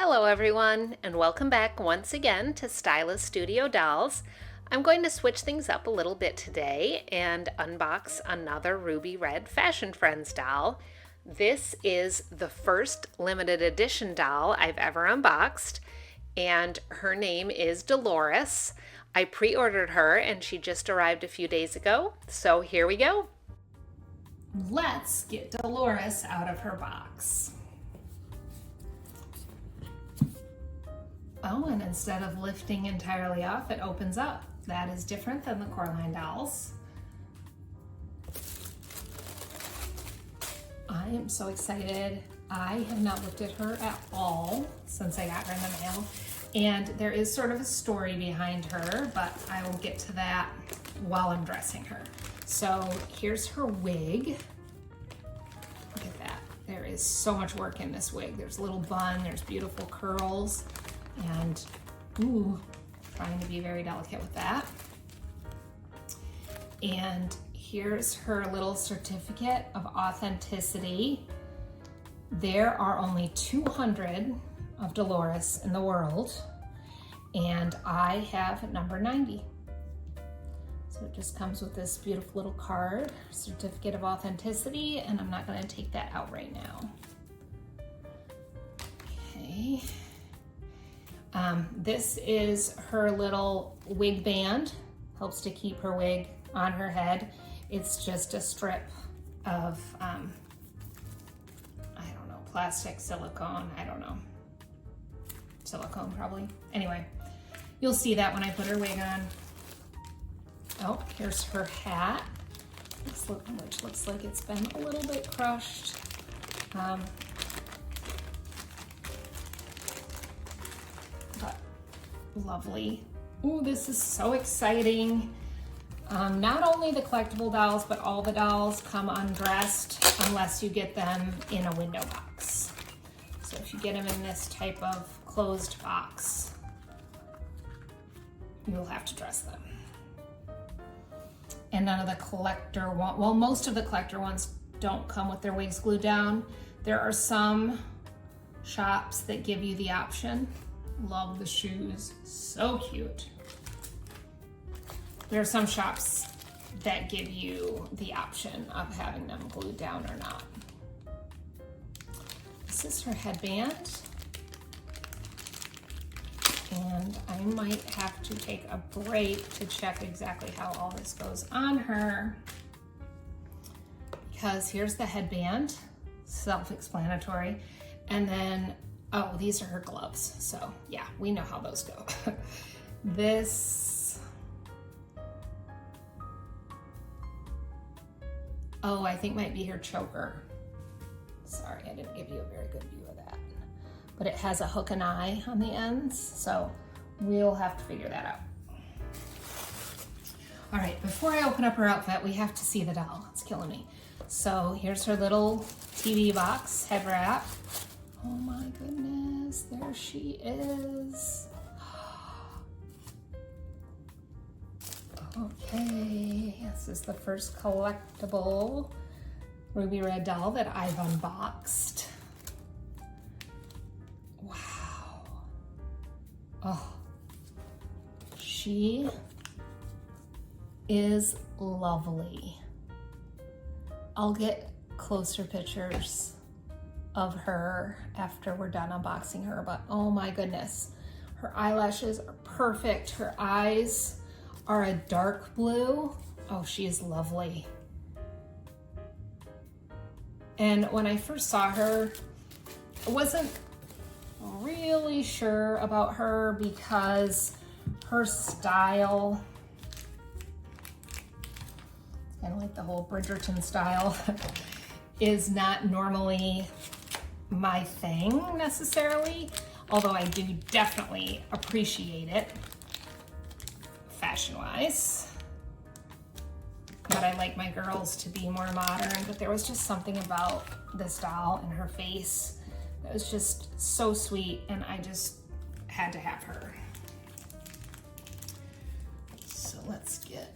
Hello everyone, and welcome back once again to Stylist Studio Dolls. I'm going to switch things up a little bit today and unbox another ruby red Fashion Friends doll. This is the first limited edition doll I've ever unboxed, and her name is Dolores. I pre-ordered her and she just arrived a few days ago, so here we go. Let's get Dolores out of her box. Oh, and instead of lifting entirely off, it opens up. That is different than the Coraline dolls. I am so excited. I have not looked at her at all since I got her in the mail. And there is sort of a story behind her, but I will get to that while I'm dressing her. So here's her wig. Look at that. There is so much work in this wig. There's a little bun, there's beautiful curls. And, ooh, trying to be very delicate with that. And here's her little certificate of authenticity. There are only 200 of Dolores in the world, and I have number 90. So it just comes with this beautiful little card, certificate of authenticity, and I'm not gonna take that out right now. Okay. This is her little wig band, helps to keep her wig on her head. It's just a strip of, I don't know, plastic, silicone, I don't know. Silicone probably. Anyway, you'll see that when I put her wig on. Oh, here's her hat, which looks like it's been a little bit crushed. But lovely. Ooh, this is so exciting. Not only the collectible dolls, but all the dolls come undressed unless you get them in a window box. So if you get them in this type of closed box, you'll have to dress them. And none of the collector well, most of the collector ones don't come with their wigs glued down. There are some shops that give you the option. Love the shoes, so cute. There are some shops that give you the option of having them glued down or not. This is her headband. And I might have to take a break to check exactly how all this goes on her, because here's the headband, self-explanatory. And then, oh, these are her gloves. So yeah, we know how those go. This, oh, I think might be her choker. Sorry, I didn't give you a very good view of that. But it has a hook and eye on the ends, so we'll have to figure that out. All right, before I open up her outfit, we have to see the doll. It's killing me. So here's her little TV box head wrap. Oh my goodness, there she is. Okay, this is the first collectible ruby red doll that I've unboxed. Wow. Oh, she is lovely. I'll get closer pictures of her after we're done unboxing her, but oh my goodness, her eyelashes are perfect. Her eyes are a dark blue. Oh, she is lovely. And when I first saw her, I wasn't really sure about her because her style, kind of like the whole Bridgerton style, is not normally my thing necessarily, although I do definitely appreciate it fashion-wise. But I like my girls to be more modern, but there was just something about this doll and her face that was just so sweet, and I just had to have her. So let's get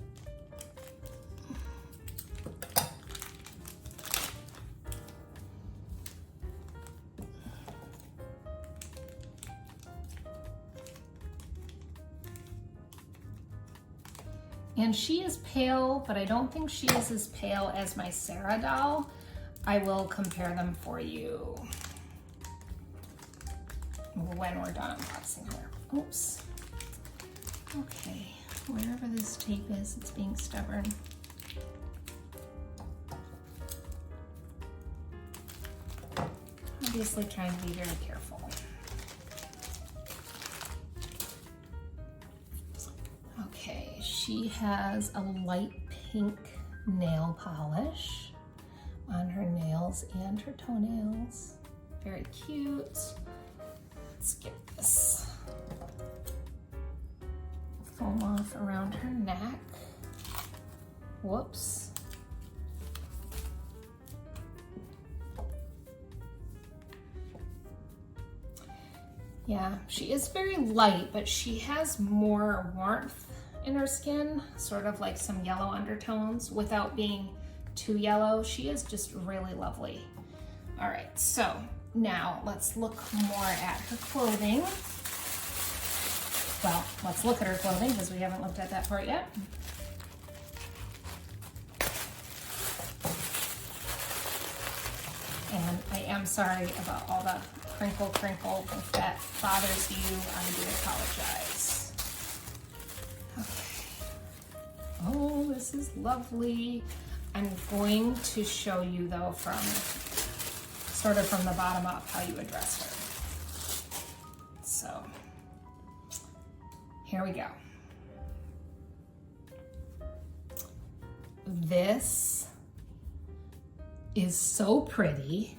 And she is pale, but I don't think she is as pale as my Sarah doll. I will compare them for you when we're done unboxing her. Oops. Okay, wherever this tape is, it's being stubborn. Obviously trying to be very careful. Okay, she has a light pink nail polish on her nails and her toenails. Very cute. Let's get this foam off around her neck. Whoops. Yeah, she is very light, but she has more warmth in her skin, sort of like some yellow undertones without being too yellow. She is just really lovely. All right, so now let's look more at her clothing. Well, let's look at her clothing because we haven't looked at that part yet. And I am sorry about all the crinkle. If that bothers you, I do apologize. Okay. Oh, this is lovely. I'm going to show you though from sort of from the bottom up how you would dress her. So here we go. This is so pretty.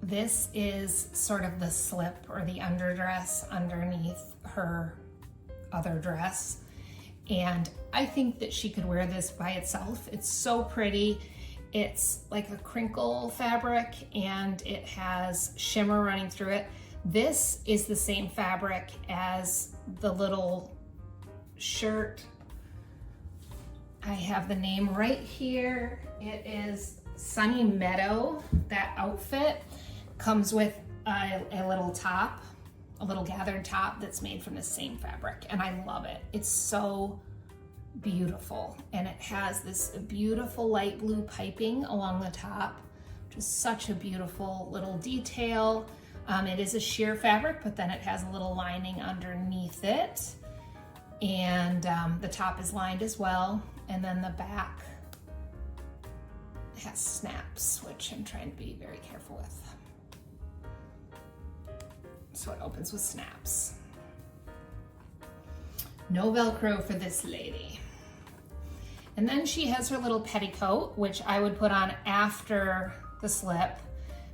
This is sort of the slip or the underdress underneath her other dress. And I think that she could wear this by itself. It's so pretty. It's like a crinkle fabric and it has shimmer running through it. This is the same fabric as the little shirt. I have the name right here. It is Sunny Meadow. That outfit comes with a little top, a little gathered top that's made from the same fabric, and I love it. It's so beautiful, and it has this beautiful light blue piping along the top, which is such a beautiful little detail. It is a sheer fabric, but then it has a little lining underneath it, and the top is lined as well, and then the back has snaps, which I'm trying to be very careful with. So it opens with snaps. No Velcro for this lady. And then she has her little petticoat, which I would put on after the slip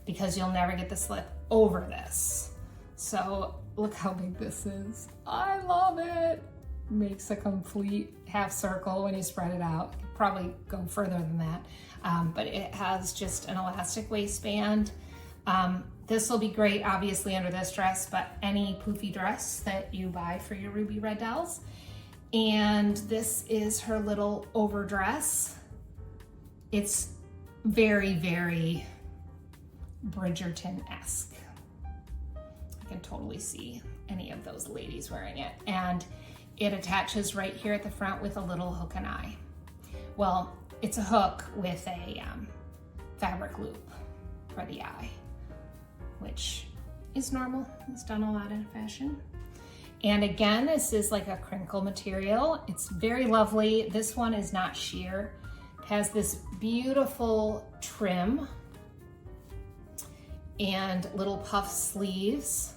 because you'll never get the slip over this. So look how big this is. I love it. Makes a complete half circle when you spread it out. Could probably go further than that. But it has just an elastic waistband. This will be great, obviously, under this dress, but any poofy dress that you buy for your Ruby Red dolls. And this is her little overdress. It's very, very Bridgerton-esque. I can totally see any of those ladies wearing it. And it attaches right here at the front with a little hook and eye. Well, it's a hook with a fabric loop for the eye, which is normal. It's done a lot in fashion. And again, this is like a crinkle material. It's very lovely. This one is not sheer. It has this beautiful trim and little puff sleeves.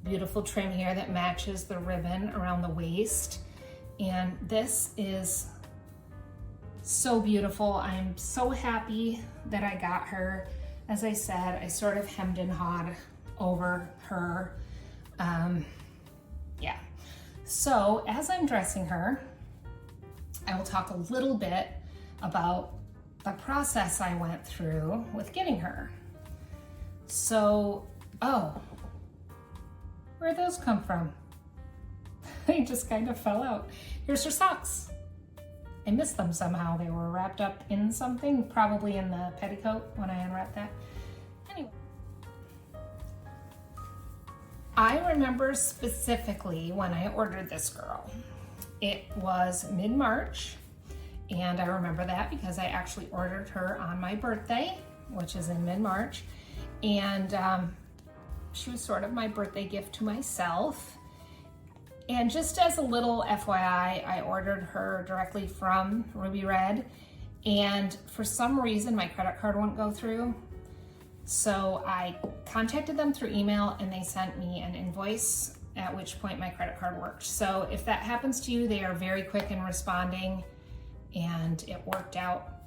Beautiful trim here that matches the ribbon around the waist. And this is so beautiful. I'm so happy that I got her. As I said, I sort of hemmed and hawed over her. Yeah. So as I'm dressing her, I will talk a little bit about the process I went through with getting her. So, oh, where'd those come from? They just kind of fell out. Here's her socks. I missed them somehow. They were wrapped up in something, probably in the petticoat when I unwrapped that. Anyway. I remember specifically when I ordered this girl, It was mid-March, and I remember that because I actually ordered her on my birthday, which is in mid-March, and she was sort of my birthday gift to myself. And just as a little FYI, I ordered her directly from Ruby Red, and for some reason my credit card wouldn't go through. So I contacted them through email and they sent me an invoice, at which point my credit card worked. So if that happens to you, they are very quick in responding, and it worked out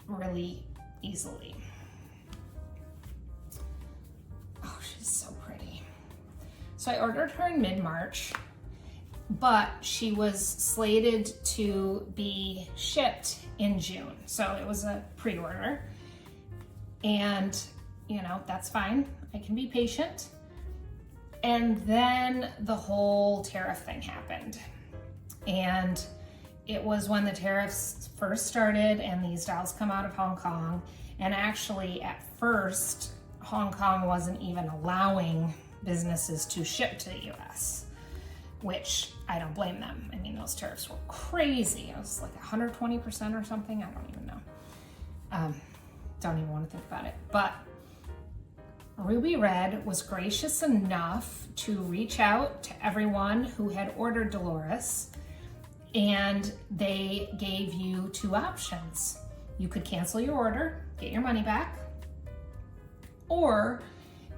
really easily. Oh, she's so pretty. So I ordered her in mid-March, but she was slated to be shipped in June. So it was a pre-order, and you know, that's fine. I can be patient. And then the whole tariff thing happened. And it was when the tariffs first started and these dolls come out of Hong Kong. And actually at first, Hong Kong wasn't even allowing businesses to ship to the US, which I don't blame them. I mean, those tariffs were crazy. It was like 120% or something. I don't even know. Don't even want to think about it. But Ruby Red was gracious enough to reach out to everyone who had ordered Dolores, and they gave you two options. You could cancel your order, get your money back, or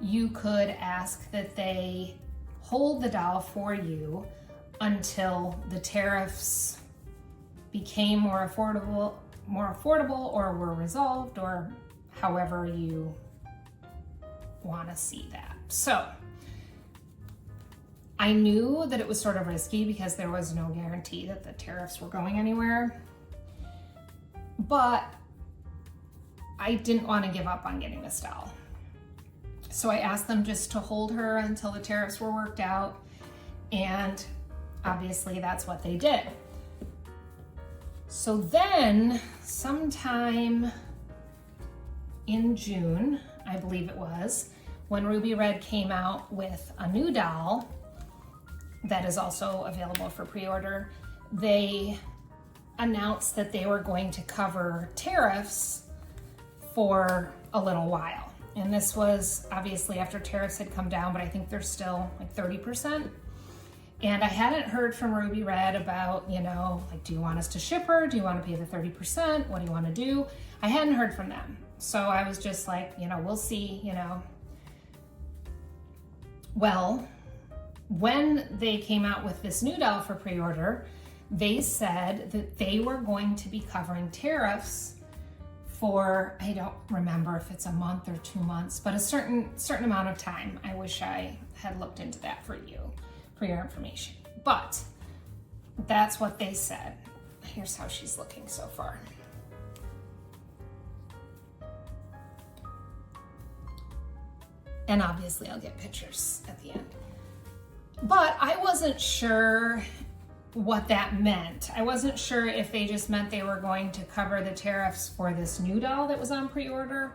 you could ask that they hold the doll for you until the tariffs became more affordable or were resolved, or however you want to see that. So I knew that it was sort of risky because there was no guarantee that the tariffs were going anywhere, but I didn't want to give up on getting this doll. So I asked them just to hold her until the tariffs were worked out, and obviously that's what they did. So then sometime in June, I believe it was, when Ruby Red came out with a new doll that is also available for pre-order, they announced that they were going to cover tariffs for a little while. And this was obviously after tariffs had come down, but I think they're still like 30%. And I hadn't heard from Ruby Red about, you know, like, do you want us to ship her? Do you want to pay the 30%? What do you want to do? I hadn't heard from them. So I was just like, you know, we'll see, you know. Well, when they came out with this new doll for pre-order, they said that they were going to be covering tariffs for, I don't remember if it's a month or 2 months, but a certain amount of time. I wish I had looked into that for you, for your information. But that's what they said. Here's how she's looking so far. And obviously I'll get pictures at the end. But I wasn't sure what that meant. I wasn't sure if they just meant they were going to cover the tariffs for this new doll that was on pre-order,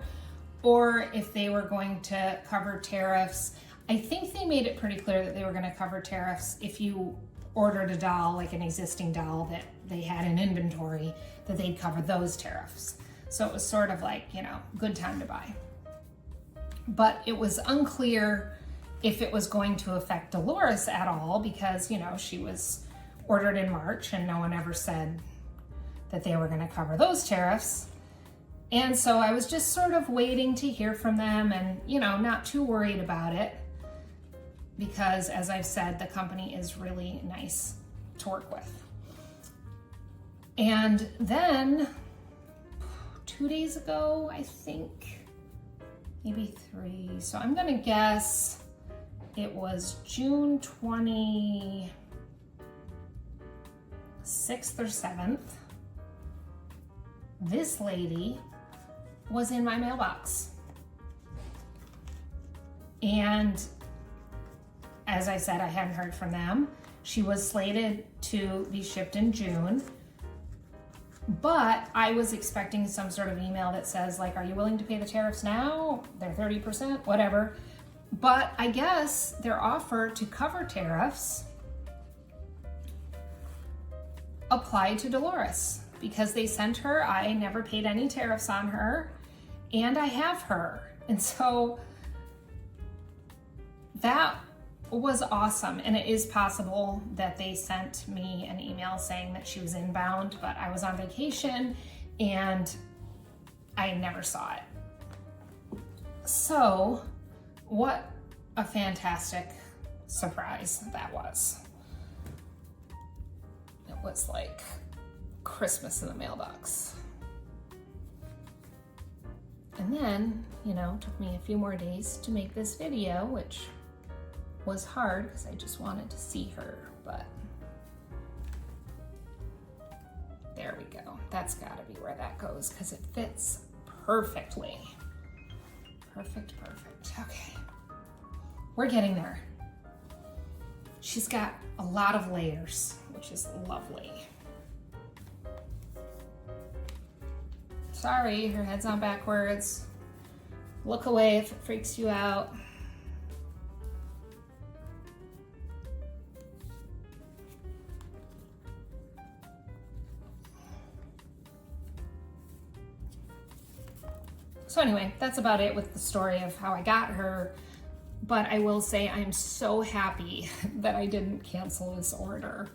or if they were going to cover tariffs. I think they made it pretty clear that they were going to cover tariffs if you ordered a doll, like an existing doll that they had in inventory, that they'd cover those tariffs. So it was sort of like, you know, good time to buy. But it was unclear if it was going to affect Dolores at all, because, you know, she was ordered in March and no one ever said that they were going to cover those tariffs. And so I was just sort of waiting to hear from them and, you know, not too worried about it, because as I've said, the company is really nice to work with. And then 2 days ago, I think, maybe 3. So I'm gonna guess it was June 26th or 7th. This lady was in my mailbox. And as I said, I hadn't heard from them. She was slated to be shipped in June, but I was expecting some sort of email that says, like, are you willing to pay the tariffs now? They're 30%, whatever. But I guess their offer to cover tariffs applied to Dolores because they sent her. I never paid any tariffs on her, and I have her. And so that was awesome. And it is possible that they sent me an email saying that she was inbound, but I was on vacation and I never saw it. So what a fantastic surprise that was. It was like Christmas in the mailbox. And then, you know, it took me a few more days to make this video, which was hard because I just wanted to see her, but there we go. That's gotta be where that goes because it fits perfectly. Perfect, perfect. Okay, we're getting there. She's got a lot of layers, which is lovely. Sorry, her head's on backwards. Look away if it freaks you out. So anyway, that's about it with the story of how I got her. But I will say I'm so happy that I didn't cancel this order.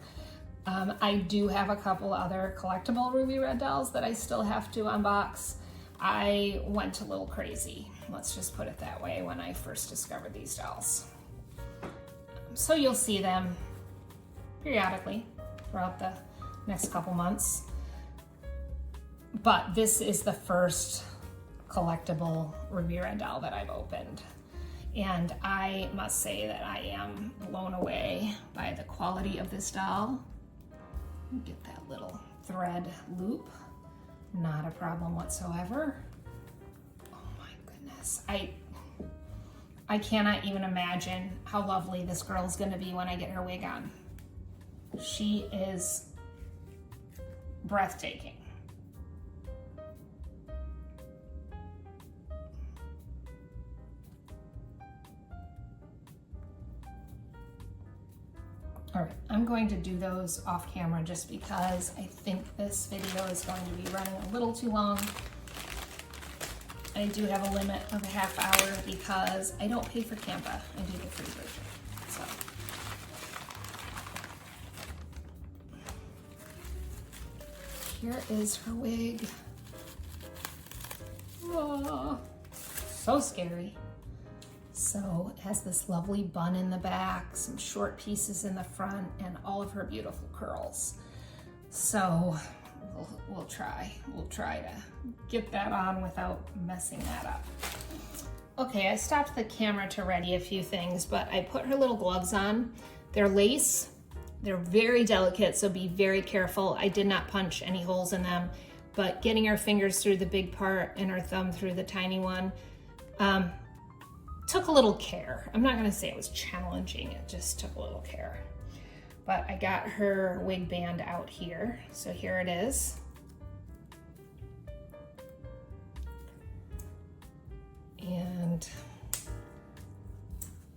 I do have a couple other collectible Ruby Red dolls that I still have to unbox. I went a little crazy, let's just put it that way, when I first discovered these dolls. So you'll see them periodically throughout the next couple months. But this is the first collectible Ruby Red doll that I've opened. And I must say that I am blown away by the quality of this doll. Get that little thread loop. Not a problem whatsoever. Oh my goodness. I cannot even imagine how lovely this girl is gonna be when I get her wig on. She is breathtaking. All right, I'm going to do those off camera just because I think this video is going to be running a little too long. I do have a limit of a half hour because I don't pay for Canva. I do the free version, so. Here is her wig. Oh, so scary. So it has this lovely bun in the back, some short pieces in the front, and all of her beautiful curls. So we'll try to get that on without messing that up. Okay, I stopped the camera to ready a few things, but I put her little gloves on. They're lace, they're very delicate, so be very careful. I did not punch any holes in them, but getting her fingers through the big part and her thumb through the tiny one, took a little care. I'm not gonna say it was challenging, it just took a little care. But I got her wig band out here. So here it is. And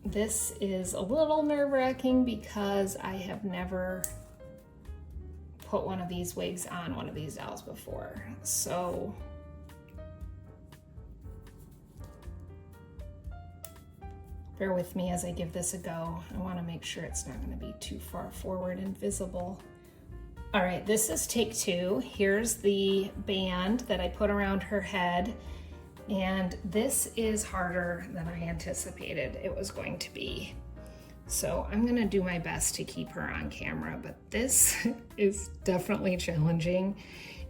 this is a little nerve-wracking because I have never put one of these wigs on one of these dolls before. So bear with me as I give this a go. I want to make sure it's not going to be too far forward and visible. All right, this is take two. Here's the band that I put around her head, and this is harder than I anticipated it was going to be. So I'm going to do my best to keep her on camera, but this is definitely challenging.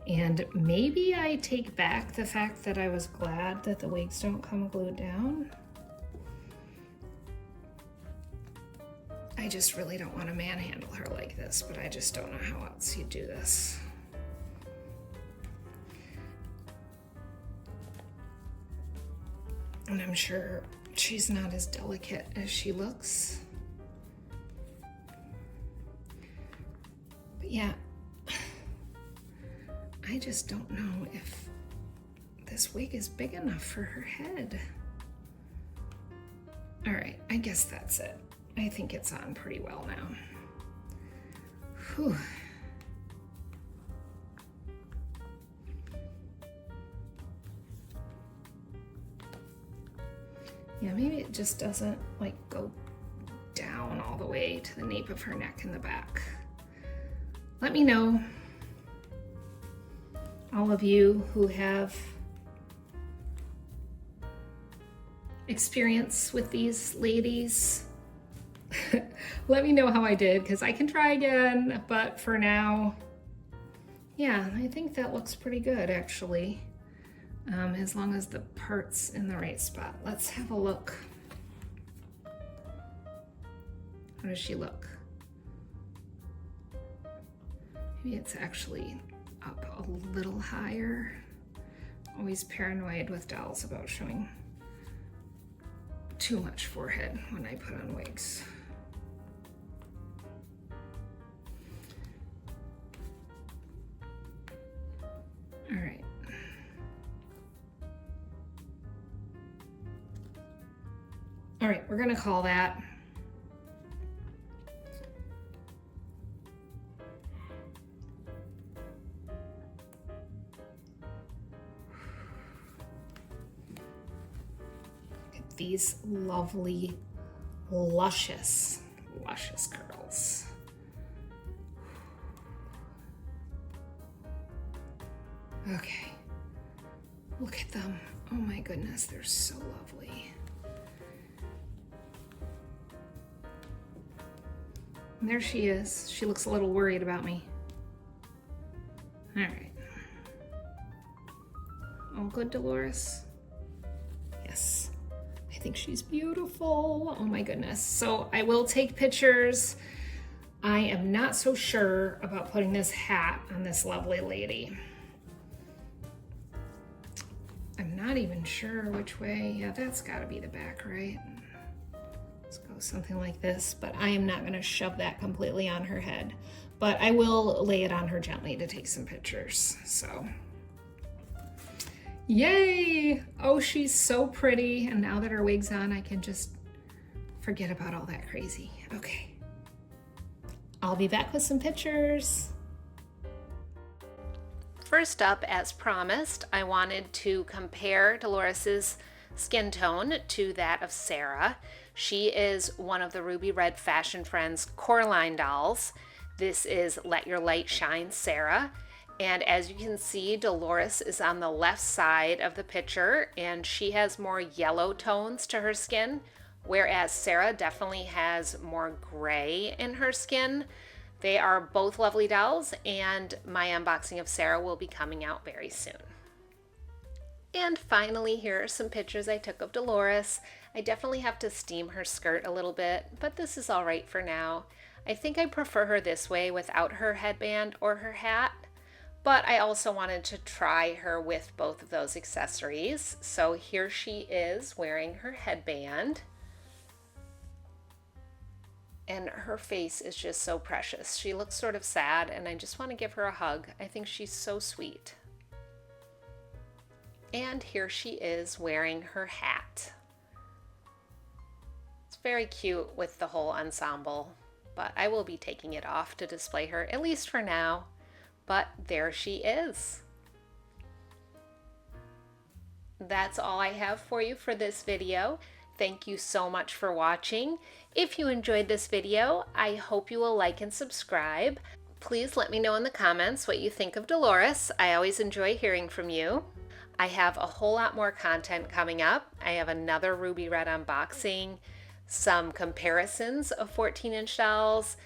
And maybe I take back the fact that I was glad that the wigs don't come glued down. I just really don't want to manhandle her like this, but I just don't know how else you do this. And I'm sure she's not as delicate as she looks. But yeah, I just don't know if this wig is big enough for her head. All right, I guess that's it. I think it's on pretty well now. Whew. Yeah, maybe it just doesn't like go down all the way to the nape of her neck in the back. Let me know, all of you who have experience with these ladies. Let me know how I did, because I can try again, but for now, yeah, I think that looks pretty good actually, as long as the part's in the right spot. Let's have a look. How does she look? Maybe it's actually up a little higher. Always paranoid with dolls about showing too much forehead when I put on wigs. All right. All right, we're gonna call that. These lovely, luscious curls. Okay, look at them. Oh my goodness, they're so lovely. And there she is. She looks a little worried about me. All right. All good, Dolores? Yes. I think she's beautiful. Oh my goodness. So I will take pictures. I am not so sure about putting this hat on this lovely lady. I'm not even sure which way. Yeah, that's gotta be the back, right? Let's go something like this, but I am not gonna shove that completely on her head, but I will lay it on her gently to take some pictures, so. Yay! Oh, she's so pretty. And now that her wig's on, I can just forget about all that crazy. Okay. I'll be back with some pictures. First up, as promised, I wanted to compare Dolores's skin tone to that of Sarah. She is one of the Ruby Red Fashion Friends Coraline dolls. This is Let Your Light Shine Sarah. And as you can see, Dolores is on the left side of the picture, and she has more yellow tones to her skin, whereas Sarah definitely has more gray in her skin. They are both lovely dolls, and my unboxing of Sarah will be coming out very soon. And finally, here are some pictures I took of Dolores. I definitely have to steam her skirt a little bit, but this is all right for now. I think I prefer her this way without her headband or her hat. But I also wanted to try her with both of those accessories. So here she is wearing her headband. And her face is just so precious. She looks sort of sad, and I just want to give her a hug. I think she's so sweet. And here she is wearing her hat. It's very cute with the whole ensemble, but I will be taking it off to display her, at least for now. But there she is. That's all I have for you for this video. Thank you so much for watching. If you enjoyed this video, I hope you will like and subscribe. Please let me know in the comments what you think of Dolores. I always enjoy hearing from you. I have a whole lot more content coming up. I have another Ruby Red unboxing, some comparisons of 14-inch dolls.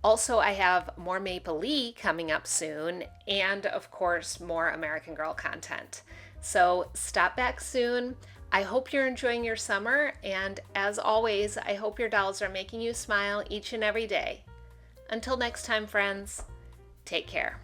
Also, I have more Maple Leaf coming up soon, and of course, more American Girl content. So stop back soon. I hope you're enjoying your summer, and as always, I hope your dolls are making you smile each and every day. Until next time, friends, take care.